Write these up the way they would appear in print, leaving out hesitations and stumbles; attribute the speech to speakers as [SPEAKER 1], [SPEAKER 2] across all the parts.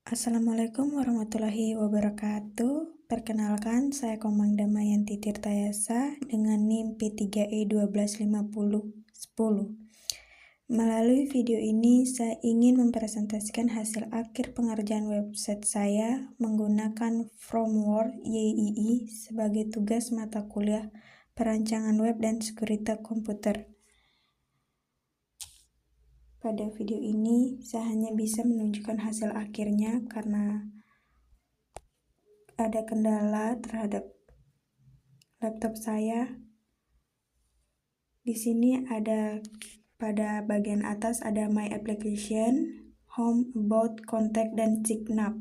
[SPEAKER 1] Assalamualaikum warahmatullahi wabarakatuh. Perkenalkan, saya Komang Damayanti Tirtayasa dengan NIM P3E125010. Melalui video ini, saya ingin mempresentasikan hasil akhir pengerjaan website saya menggunakan framework YII sebagai tugas mata kuliah perancangan web dan sekuritas komputer. Pada video ini, saya hanya bisa menunjukkan hasil akhirnya karena ada kendala terhadap laptop saya. Di sini ada pada bagian atas ada My Application, Home, About, Contact, dan Signap.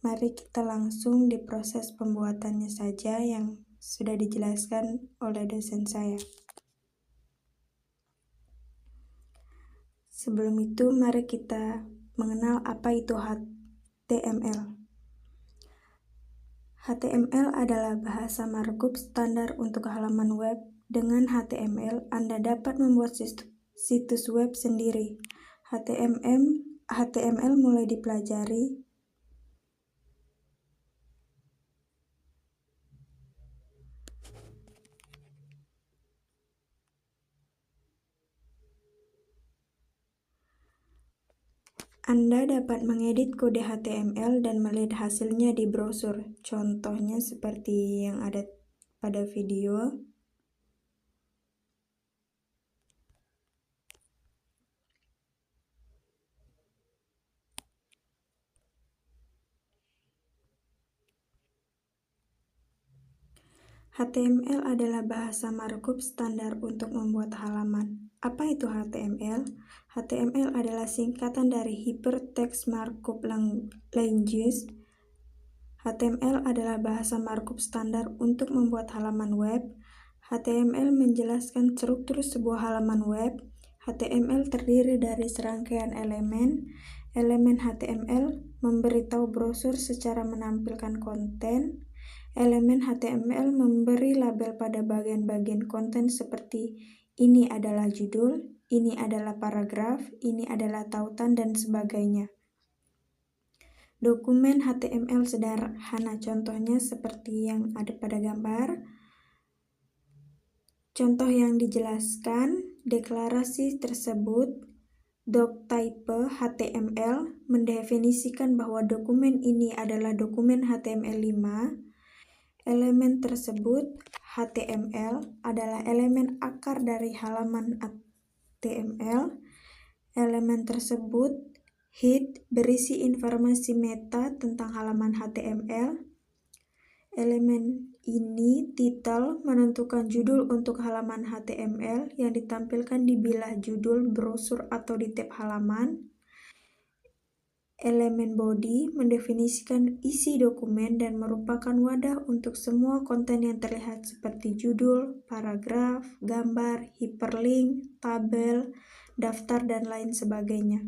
[SPEAKER 1] Mari kita langsung diproses pembuatannya saja yang sudah dijelaskan oleh dosen saya. Sebelum itu, mari kita mengenal apa itu HTML. HTML adalah bahasa markup standar untuk halaman web. Dengan HTML, Anda dapat membuat situs web sendiri. HTML mulai dipelajari Anda dapat mengedit kode HTML dan melihat hasilnya di browser. Contohnya seperti yang ada pada video. HTML adalah bahasa markup standar untuk membuat halaman. Apa itu HTML? HTML adalah singkatan dari Hypertext Markup Language. HTML adalah bahasa markup standar untuk membuat halaman web. HTML menjelaskan struktur sebuah halaman web. HTML terdiri dari serangkaian elemen. Elemen HTML memberitahu browser secara menampilkan konten. Elemen HTML memberi label pada bagian-bagian konten seperti ini adalah judul, ini adalah paragraf, ini adalah tautan, dan sebagainya. Dokumen HTML sederhana contohnya seperti yang ada pada gambar. Contoh yang dijelaskan, deklarasi tersebut, doctype HTML mendefinisikan bahwa dokumen ini adalah dokumen HTML5. Elemen tersebut, HTML, adalah elemen akar dari halaman HTML. Elemen tersebut, head, berisi informasi meta tentang halaman HTML. Elemen ini, title, menentukan judul untuk halaman HTML yang ditampilkan di bilah judul, brosur, atau di tab halaman. Elemen body mendefinisikan isi dokumen dan merupakan wadah untuk semua konten yang terlihat seperti judul, paragraf, gambar, hyperlink, tabel, daftar, dan lain sebagainya.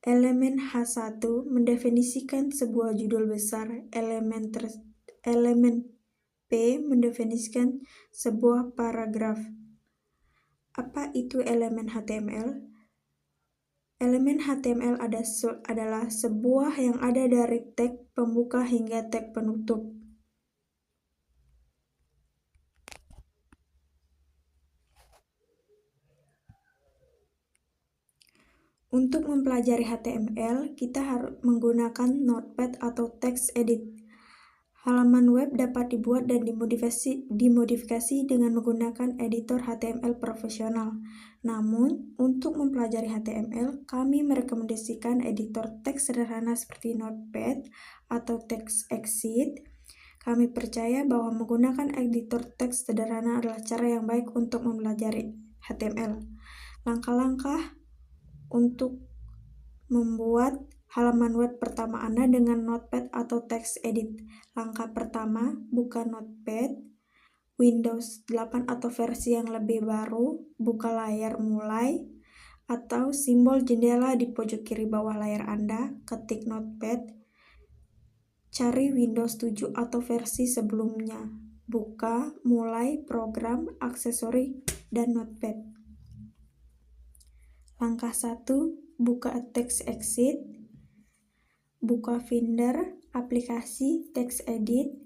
[SPEAKER 1] Elemen H1 mendefinisikan sebuah judul besar. Elemen P mendefinisikan sebuah paragraf. Apa itu elemen HTML? Elemen HTML adalah sebuah yang ada dari tag pembuka hingga tag penutup. Untuk mempelajari HTML, kita harus menggunakan Notepad atau text edit. Halaman web dapat dibuat dan dimodifikasi dengan menggunakan editor HTML profesional. Namun, untuk mempelajari HTML, kami merekomendasikan editor teks sederhana seperti Notepad atau TextExit. Kami percaya bahwa menggunakan editor teks sederhana adalah cara yang baik untuk mempelajari HTML. Langkah-langkah untuk membuat halaman web pertama Anda dengan Notepad atau text edit. Langkah pertama, buka Notepad, Windows 8 atau versi yang lebih baru, buka layar mulai, atau simbol jendela di pojok kiri bawah layar Anda, ketik Notepad, cari Windows 7 atau versi sebelumnya, buka, mulai, program, aksesori, dan Notepad. Langkah 1, buka TextExit, buka Finder, aplikasi TextEdit.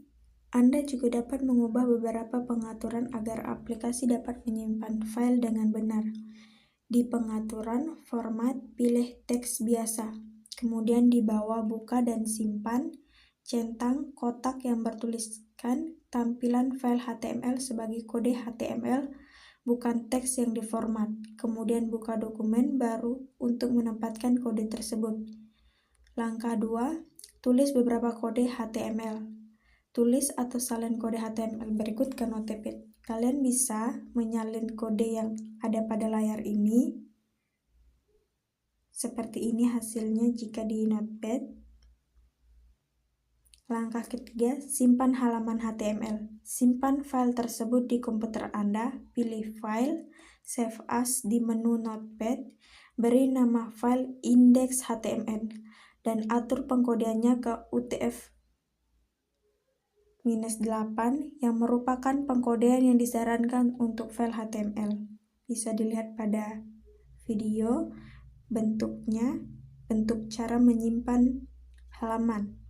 [SPEAKER 1] Anda juga dapat mengubah beberapa pengaturan agar aplikasi dapat menyimpan file dengan benar. Di pengaturan format, pilih teks biasa. Kemudian di bawah buka dan simpan, centang kotak yang bertuliskan tampilan file HTML sebagai kode HTML, bukan teks yang diformat. Kemudian buka dokumen baru untuk menempatkan kode tersebut. Langkah 2, tulis beberapa kode HTML. Tulis atau salin kode HTML berikut ke Notepad. Kalian bisa menyalin kode yang ada pada layar ini. Seperti ini hasilnya jika di Notepad. Langkah ketiga, simpan halaman HTML. Simpan file tersebut di komputer Anda, pilih File, Save As di menu Notepad, beri nama file index.html, dan atur pengkodeannya ke UTF-8 yang merupakan pengkodean yang disarankan untuk file HTML. Bisa dilihat pada video bentuknya, bentuk cara menyimpan halaman.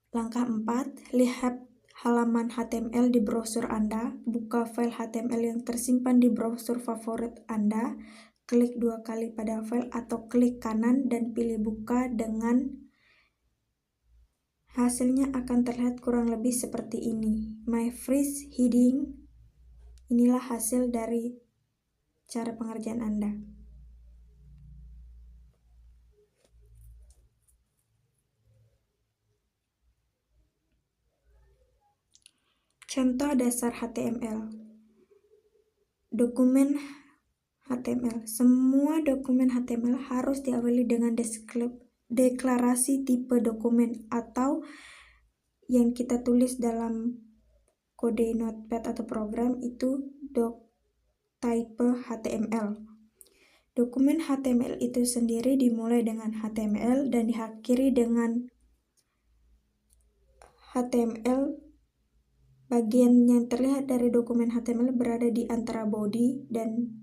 [SPEAKER 1] Langkah 4, lihat halaman HTML di browser Anda, buka file HTML yang tersimpan di browser favorit Anda, klik 2 kali pada file atau klik kanan dan pilih buka dengan hasilnya akan terlihat kurang lebih seperti ini. My Freeze Heading, inilah hasil dari cara pengerjaan Anda. Contoh dasar HTML. Dokumen HTML. Semua dokumen HTML harus diawali dengan deklarasi tipe dokumen atau yang kita tulis dalam kode Notepad atau program itu doctype HTML. Dokumen HTML itu sendiri dimulai dengan HTML dan diakhiri dengan HTML. Bagian yang terlihat dari dokumen HTML berada di antara body dan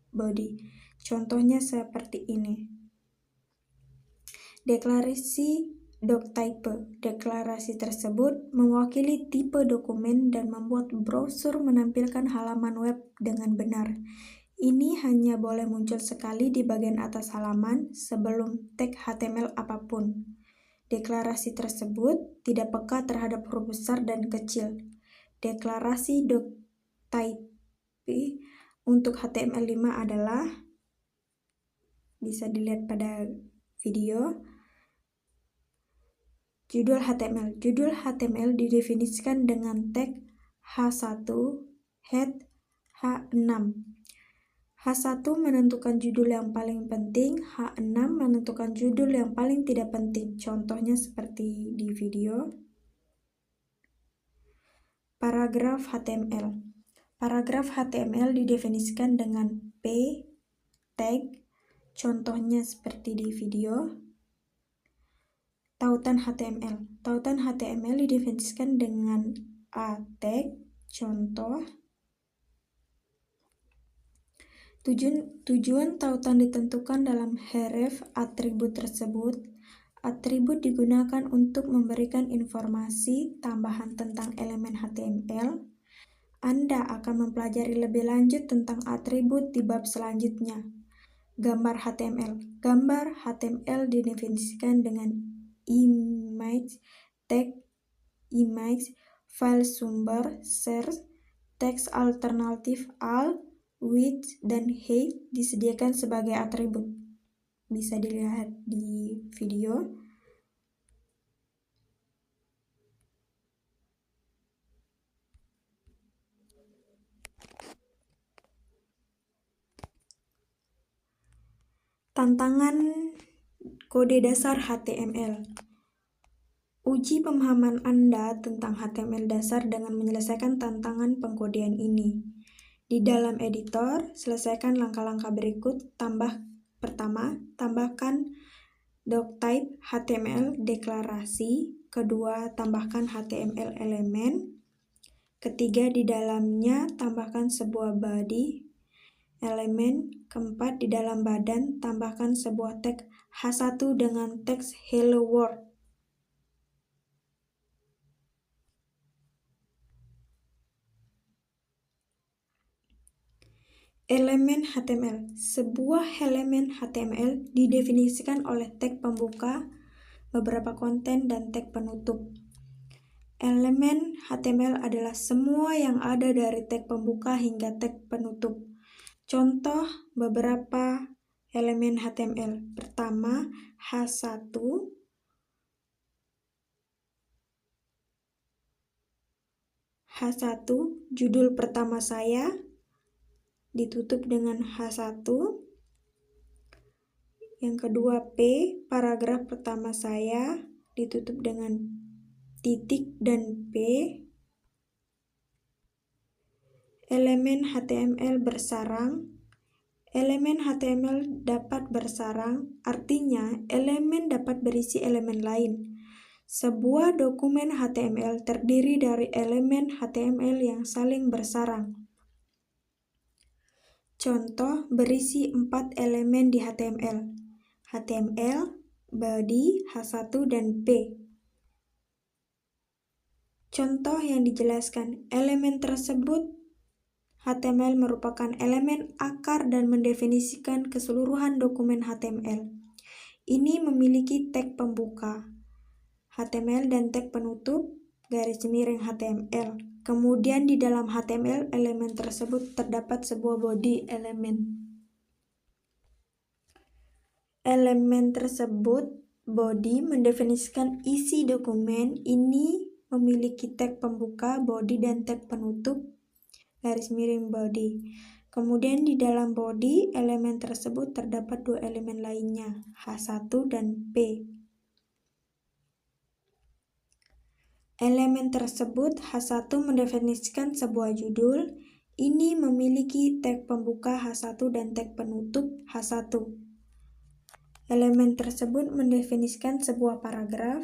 [SPEAKER 1] body. Contohnya seperti ini. Deklarasi doctype. Deklarasi tersebut mewakili tipe dokumen dan membuat browser menampilkan halaman web dengan benar. Ini hanya boleh muncul sekali di bagian atas halaman sebelum tag HTML apapun. Deklarasi tersebut tidak peka terhadap huruf besar dan kecil. Deklarasi doctype untuk HTML5 adalah, bisa dilihat pada video, judul HTML. Judul HTML didefinisikan dengan tag H1, head H6. H1 menentukan judul yang paling penting, H6 menentukan judul yang paling tidak penting. Contohnya seperti di video. Paragraf HTML. Paragraf HTML didefinisikan dengan P tag. Contohnya seperti di video. Tautan HTML. Tautan HTML didefinisikan dengan A tag. Contoh. Tujuan tautan ditentukan dalam href atribut tersebut. Atribut digunakan untuk memberikan informasi tambahan tentang elemen HTML. Anda akan mempelajari lebih lanjut tentang atribut di bab selanjutnya. Gambar HTML. Gambar HTML didefinisikan dengan image, tag image, file sumber, source, teks alternatif alt, width, dan height disediakan sebagai atribut. Bisa dilihat di video. Tantangan kode dasar HTML. Uji pemahaman Anda tentang HTML dasar dengan menyelesaikan tantangan pengkodean ini. Di dalam editor, selesaikan langkah-langkah berikut. Pertama, tambahkan doctype HTML deklarasi. Kedua, tambahkan HTML elemen. Ketiga, di dalamnya tambahkan sebuah body. Elemen keempat, di dalam badan tambahkan sebuah tag H1 dengan teks Hello World. Elemen HTML. Sebuah elemen HTML didefinisikan oleh tag pembuka, beberapa konten, dan tag penutup. Elemen HTML adalah semua yang ada dari tag pembuka hingga tag penutup. Contoh beberapa elemen HTML. Pertama, H1, judul pertama saya, ditutup dengan H1. Yang kedua, P, paragraf pertama saya, ditutup dengan titik dan P. Elemen HTML bersarang. Elemen HTML dapat bersarang, artinya elemen dapat berisi elemen lain. Sebuah dokumen HTML terdiri dari elemen HTML yang saling bersarang. Contoh berisi 4 elemen di HTML. HTML, body, H1, dan P. Contoh yang dijelaskan, elemen tersebut HTML merupakan elemen akar dan mendefinisikan keseluruhan dokumen HTML. Ini memiliki tag pembuka HTML dan tag penutup garis miring HTML. Kemudian di dalam HTML elemen tersebut terdapat sebuah body elemen. Elemen tersebut body mendefinisikan isi dokumen. Ini memiliki tag pembuka, body, dan tag penutup garis miring body. Kemudian di dalam body elemen tersebut terdapat 2 elemen lainnya, H1 dan P. Elemen tersebut H1 mendefinisikan sebuah judul. Ini memiliki tag pembuka H1 dan tag penutup H1. Elemen tersebut mendefinisikan sebuah paragraf.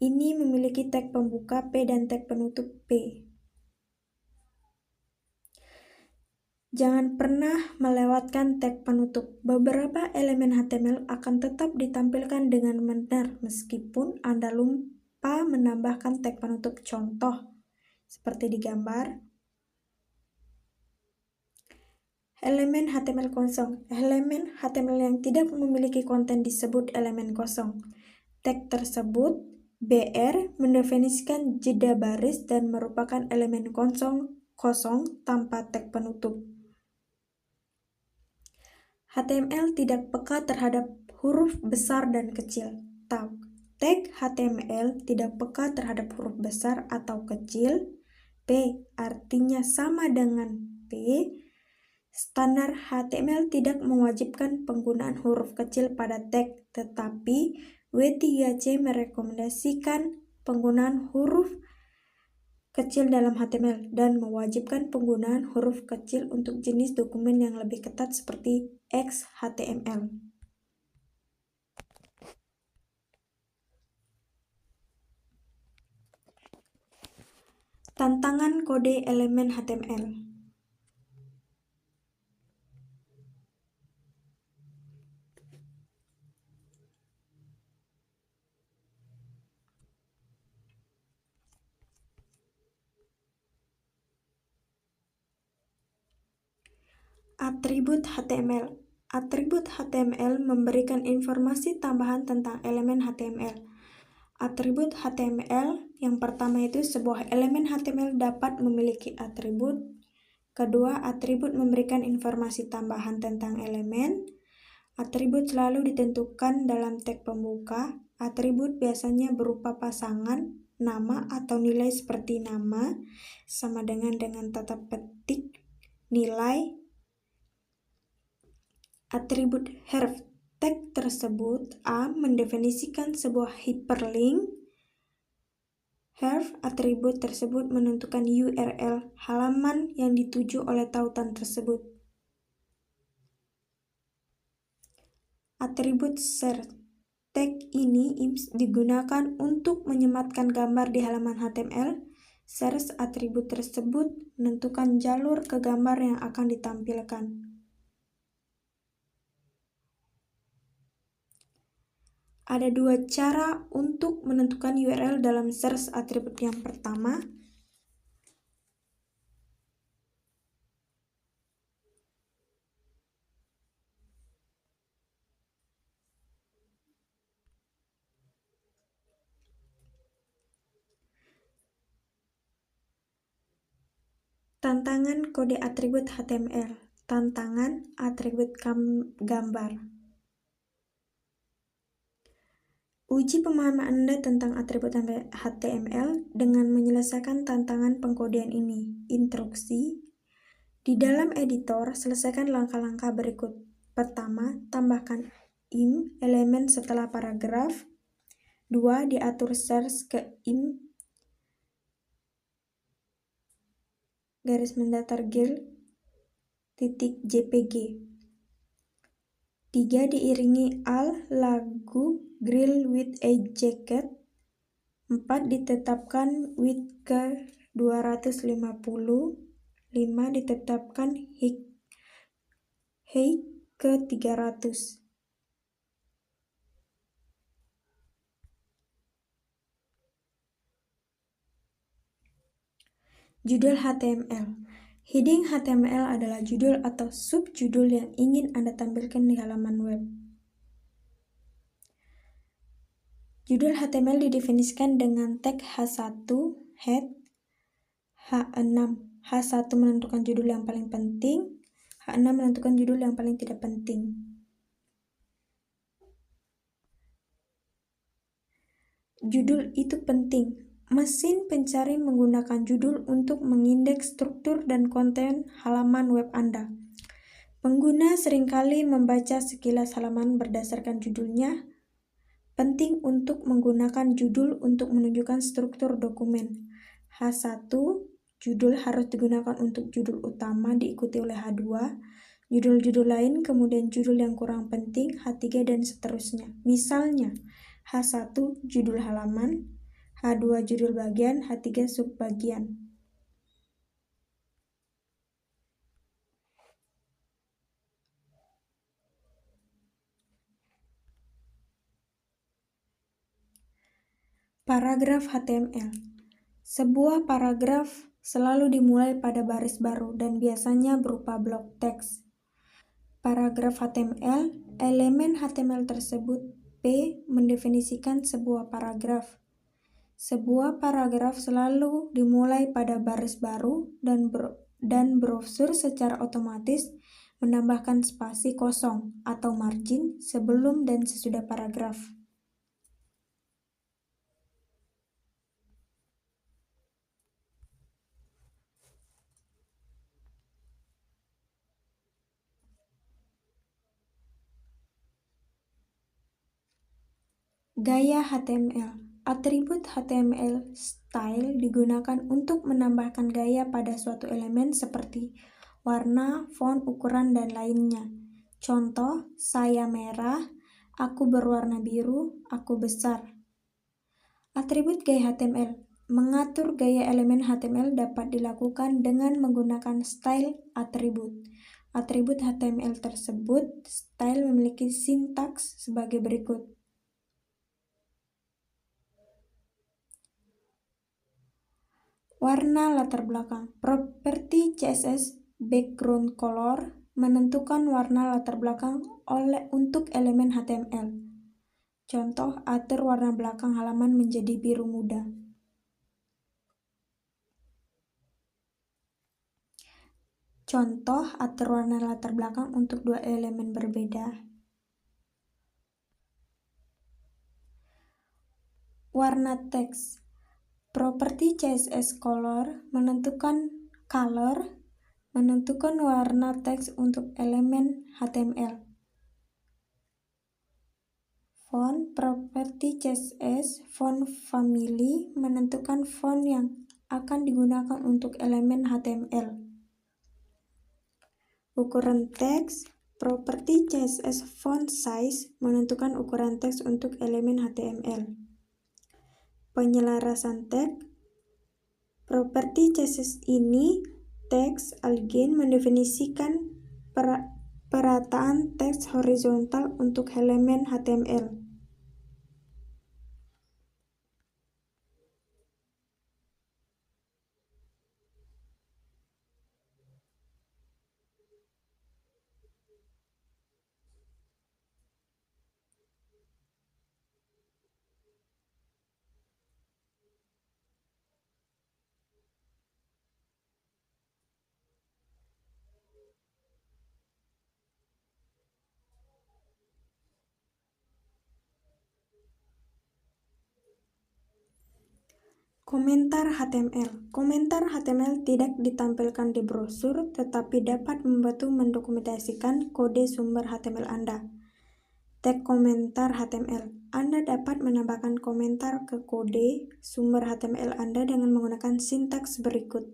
[SPEAKER 1] Ini memiliki tag pembuka P dan tag penutup P. Jangan pernah melewatkan tag penutup. Beberapa elemen HTML akan tetap ditampilkan dengan benar meskipun Anda lupa menambahkan tag penutup. Contoh seperti di gambar. Elemen HTML kosong. Elemen HTML yang tidak memiliki konten disebut elemen kosong. Tag tersebut BR mendefinisikan jeda baris dan merupakan elemen kosong tanpa tag penutup. HTML tidak peka terhadap huruf besar dan kecil. Tag HTML tidak peka terhadap huruf besar atau kecil. P artinya sama dengan P. Standar HTML tidak mewajibkan penggunaan huruf kecil pada tag, tetapi W3C merekomendasikan penggunaan huruf kecil dalam HTML dan mewajibkan penggunaan huruf kecil untuk jenis dokumen yang lebih ketat seperti XHTML. Tantangan kode elemen HTML. Atribut HTML. Atribut HTML memberikan informasi tambahan tentang elemen HTML. Atribut HTML yang pertama itu sebuah elemen HTML dapat memiliki atribut. Kedua, atribut memberikan informasi tambahan tentang elemen. Atribut selalu ditentukan dalam tag pembuka. Atribut biasanya berupa pasangan, nama atau nilai seperti nama, sama dengan tata petik, nilai. Atribut href. Tag tersebut A mendefinisikan sebuah hyperlink. Href atribut tersebut menentukan URL halaman yang dituju oleh tautan tersebut. Atribut search. Tag ini digunakan untuk menyematkan gambar di halaman HTML Search atribut tersebut menentukan jalur ke gambar yang akan ditampilkan. Ada dua cara untuk menentukan URL dalam search atribut. Yang pertama, tantangan kode atribut HTML, tantangan atribut gambar. Uji pemahaman Anda tentang atribut HTML dengan menyelesaikan tantangan pengkodean ini. Instruksi. Di dalam editor, selesaikan langkah-langkah berikut. Pertama, tambahkan im elemen setelah paragraf. 2. Diatur search ke im _girl.jpg. 3. Diiringi al lagu Girl with a Jacket. 4. Ditetapkan width ke 250. 5. Ditetapkan height ke 300. Judul HTML. Heading HTML adalah judul atau subjudul yang ingin Anda tampilkan di halaman web. Judul HTML didefinisikan dengan tag H1, head, H6. H1 menentukan judul yang paling penting, H6 menentukan judul yang paling tidak penting. Judul itu penting. Mesin pencari menggunakan judul untuk mengindeks struktur dan konten halaman web Anda. Pengguna seringkali membaca sekilas halaman berdasarkan judulnya. Penting untuk menggunakan judul untuk menunjukkan struktur dokumen. H1, judul harus digunakan untuk judul utama diikuti oleh H2, judul-judul lain, kemudian judul yang kurang penting, H3, dan seterusnya. Misalnya, H1 judul halaman, H2 judul bagian, H3 subbagian. Paragraf HTML. Sebuah paragraf selalu dimulai pada baris baru dan biasanya berupa blok teks. Paragraf HTML, elemen HTML tersebut P mendefinisikan sebuah paragraf. Sebuah paragraf selalu dimulai pada baris baru dan browser secara otomatis menambahkan spasi kosong atau margin sebelum dan sesudah paragraf. Gaya HTML. Atribut HTML style digunakan untuk menambahkan gaya pada suatu elemen seperti warna, font, ukuran, dan lainnya. Contoh, saya merah, aku berwarna biru, aku besar. Atribut gaya HTML. Mengatur gaya elemen HTML dapat dilakukan dengan menggunakan style atribut. Atribut HTML tersebut, style memiliki sintaks sebagai berikut. Warna latar belakang. Properti CSS background color menentukan warna latar belakang untuk elemen HTML. Contoh, atur warna belakang halaman menjadi biru muda. Contoh, atur warna latar belakang untuk dua elemen berbeda. Warna teks. Properti CSS color menentukan warna teks untuk elemen HTML. Font. Properti CSS font family menentukan font yang akan digunakan untuk elemen HTML. Ukuran teks. Properti CSS font size menentukan ukuran teks untuk elemen HTML. Penyelarasan teks. Properti CSS ini, teks align, mendefinisikan perataan teks horizontal untuk elemen HTML. Komentar HTML. Komentar HTML tidak ditampilkan di brosur, tetapi dapat membantu mendokumentasikan kode sumber HTML Anda. Tag komentar HTML. Anda dapat menambahkan komentar ke kode sumber HTML Anda dengan menggunakan sintaks berikut.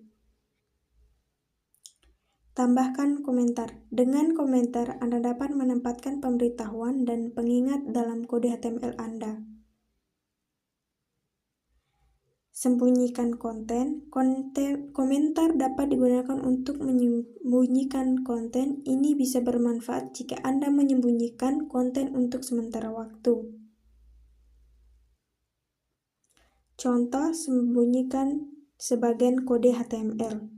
[SPEAKER 1] Tambahkan komentar. Dengan komentar, Anda dapat menempatkan pemberitahuan dan pengingat dalam kode HTML Anda. Sembunyikan konten. Komentar dapat digunakan untuk menyembunyikan konten. Ini bisa bermanfaat jika Anda menyembunyikan konten untuk sementara waktu. Contoh, sembunyikan sebagian kode HTML.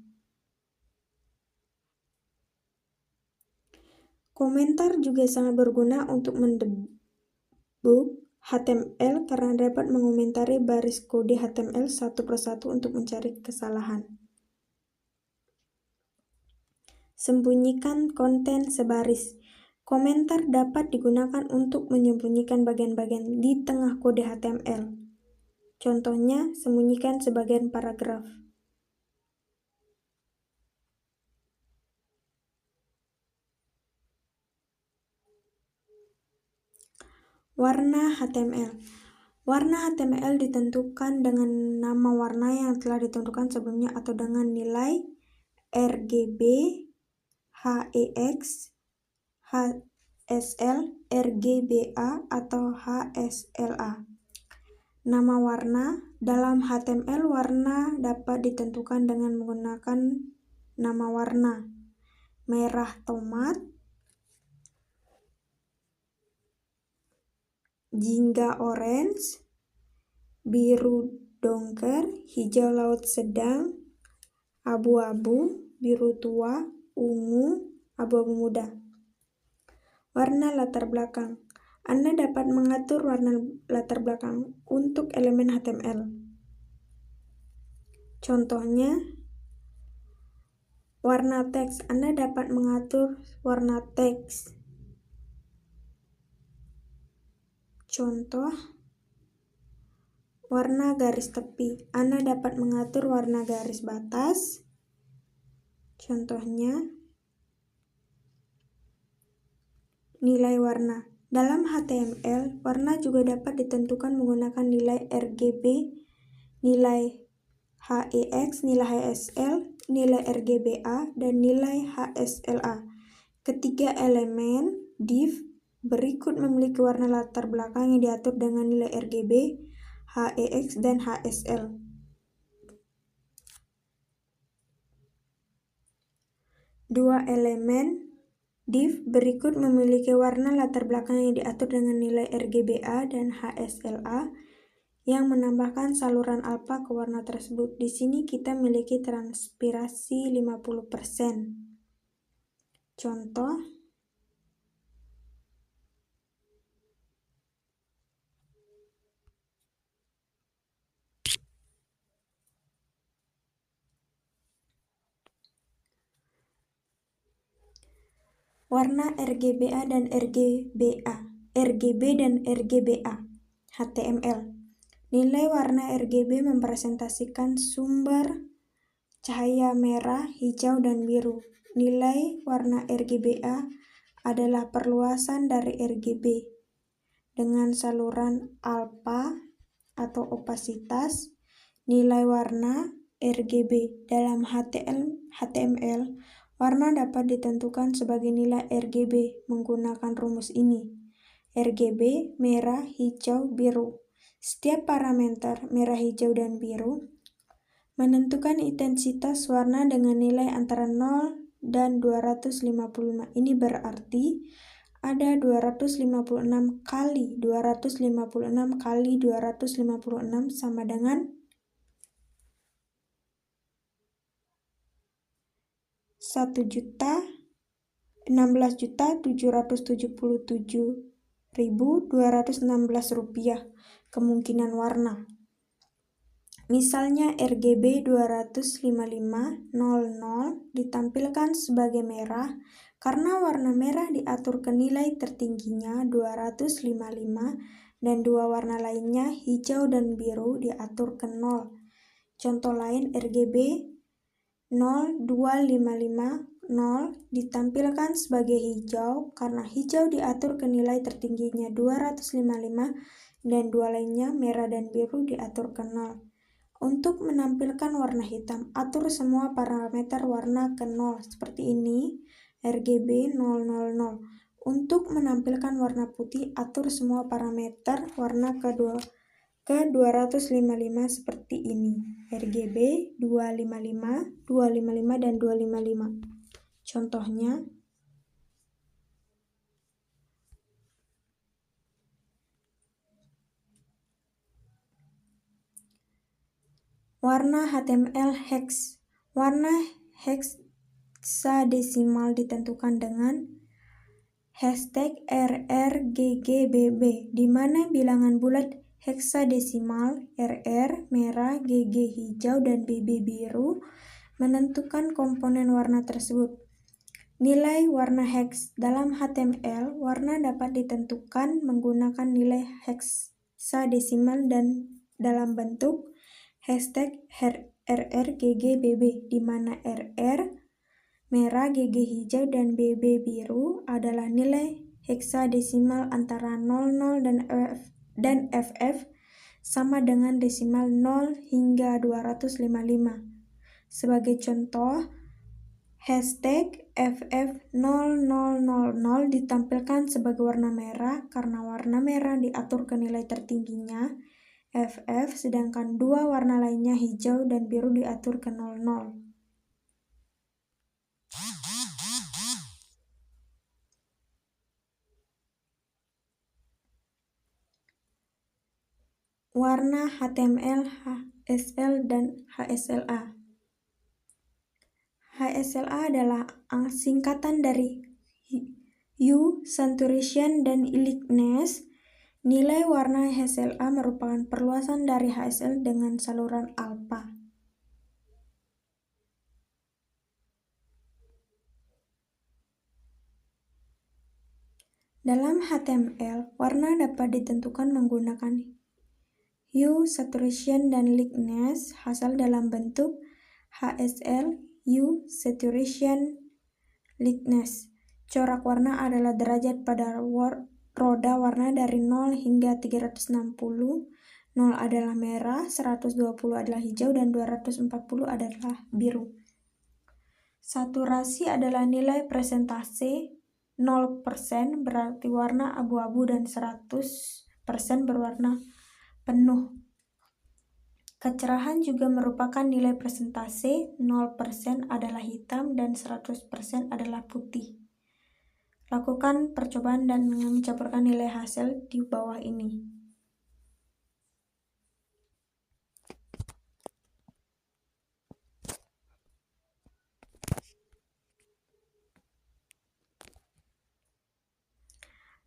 [SPEAKER 1] Komentar juga sangat berguna untuk mendebug HTML karena dapat mengomentari baris kode HTML satu persatu untuk mencari kesalahan. Sembunyikan konten sebaris. Komentar dapat digunakan untuk menyembunyikan bagian-bagian di tengah kode HTML. Contohnya, sembunyikan sebagian paragraf. Warna HTML. Warna HTML ditentukan dengan nama warna yang telah ditentukan sebelumnya atau dengan nilai RGB, HEX, HSL, RGBA, atau HSLA. Nama warna. Dalam HTML, warna dapat ditentukan dengan menggunakan nama warna. Merah tomat, jingga orange, biru dongker, hijau laut sedang, abu-abu, biru tua, ungu, abu-abu muda. Warna latar belakang. Anda dapat mengatur warna latar belakang untuk elemen HTML. Contohnya, warna teks. Anda dapat mengatur warna teks. Contoh, warna garis tepi. Anda dapat mengatur warna garis batas. Contohnya, nilai warna. Dalam HTML, warna juga dapat ditentukan menggunakan nilai RGB, nilai HEX, nilai HSL, nilai RGBA, dan nilai HSLA. Ketiga elemen div berikut memiliki warna latar belakang yang diatur dengan nilai RGB, HEX, dan HSL. Dua elemen div berikut memiliki warna latar belakang yang diatur dengan nilai RGBA dan HSLA yang menambahkan saluran alfa ke warna tersebut. Di sini kita memiliki transpirasi 50%. Contoh, warna RGBA dan RGB dan RGBA HTML. Nilai warna RGB mempresentasikan sumber cahaya merah, hijau, dan biru. Nilai warna RGBA adalah perluasan dari RGB dengan saluran alfa atau opasitas. Nilai warna RGB dalam HTML, warna dapat ditentukan sebagai nilai RGB menggunakan rumus ini. RGB merah, hijau, biru. Setiap parameter merah, hijau, dan biru Menentukan intensitas warna dengan nilai antara 0 dan 255. Ini berarti ada 256 kali 256 kali 256 sama dengan 1.016.777.216 rupiah kemungkinan warna. Misalnya RGB 255.00 ditampilkan sebagai merah karena warna merah diatur ke nilai tertingginya 255 dan dua warna lainnya hijau dan biru diatur ke 0. Contoh lain RGB 0255.0 ditampilkan sebagai hijau karena hijau diatur ke nilai tertingginya 255 dan dua lainnya merah dan biru diatur ke 0. Untuk menampilkan warna hitam, atur semua parameter warna ke 0 seperti ini, RGB 000. Untuk menampilkan warna putih, atur semua parameter warna ke 255 seperti ini, RGB 255, 255 dan 255. Contohnya, warna HTML hex. Warna heksadesimal ditentukan dengan hashtag RRGGBB, di mana bilangan bulat heksadesimal RR merah, GG hijau, dan BB biru menentukan komponen warna tersebut. Nilai warna hex dalam HTML, warna dapat ditentukan menggunakan nilai heksadesimal dan dalam bentuk hashtag RRGGBB, di mana RR merah, GG hijau, dan BB biru adalah nilai heksadesimal antara 00 dan FF sama dengan desimal 0 hingga 255. Sebagai contoh, hashtag FF0000 ditampilkan sebagai warna merah karena warna merah diatur ke nilai tertingginya FF, sedangkan dua warna lainnya hijau dan biru diatur ke 00. Warna HTML, HSL, dan HSLA. HSLA adalah singkatan dari Hue, Saturation, dan Lightness. Nilai warna HSLA merupakan perluasan dari HSL dengan saluran alfa. Dalam HTML, warna dapat ditentukan menggunakan Hue, Saturation, dan Lightness, hasil dalam bentuk HSL, Hue, Saturation, Lightness. Corak warna adalah derajat pada roda warna dari 0 hingga 360. 0 adalah merah, 120 adalah hijau, dan 240 adalah biru. Saturasi adalah nilai presentase 0% berarti warna abu-abu dan 100% berwarna penuh. Kecerahan juga merupakan nilai presentase 0% adalah hitam dan 100% adalah putih. Lakukan percobaan dan mencampurkan nilai hasil di bawah ini.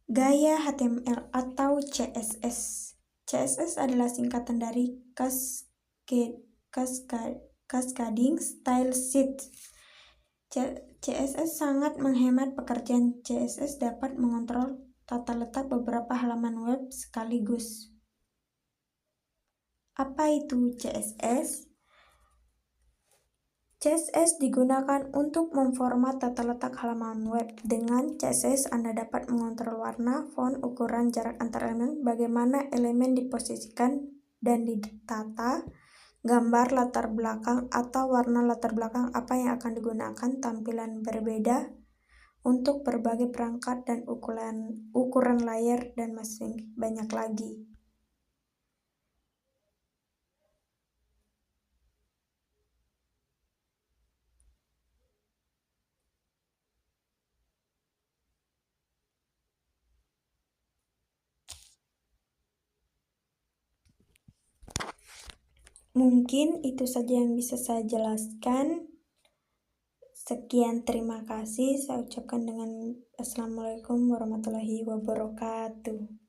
[SPEAKER 1] Gaya HTML atau CSS. CSS adalah singkatan dari Cascading Style Sheet. CSS sangat menghemat pekerjaan. CSS dapat mengontrol tata letak beberapa halaman web sekaligus. Apa itu CSS? CSS digunakan untuk memformat tata letak halaman web. Dengan CSS, Anda dapat mengontrol warna, font, ukuran, jarak antar elemen, bagaimana elemen diposisikan dan ditata, gambar latar belakang atau warna latar belakang apa yang akan digunakan, tampilan berbeda untuk berbagai perangkat dan ukuran layar, dan masih banyak lagi. Mungkin itu saja yang bisa saya jelaskan. Sekian, terima kasih. Saya ucapkan dengan Assalamualaikum warahmatullahi wabarakatuh.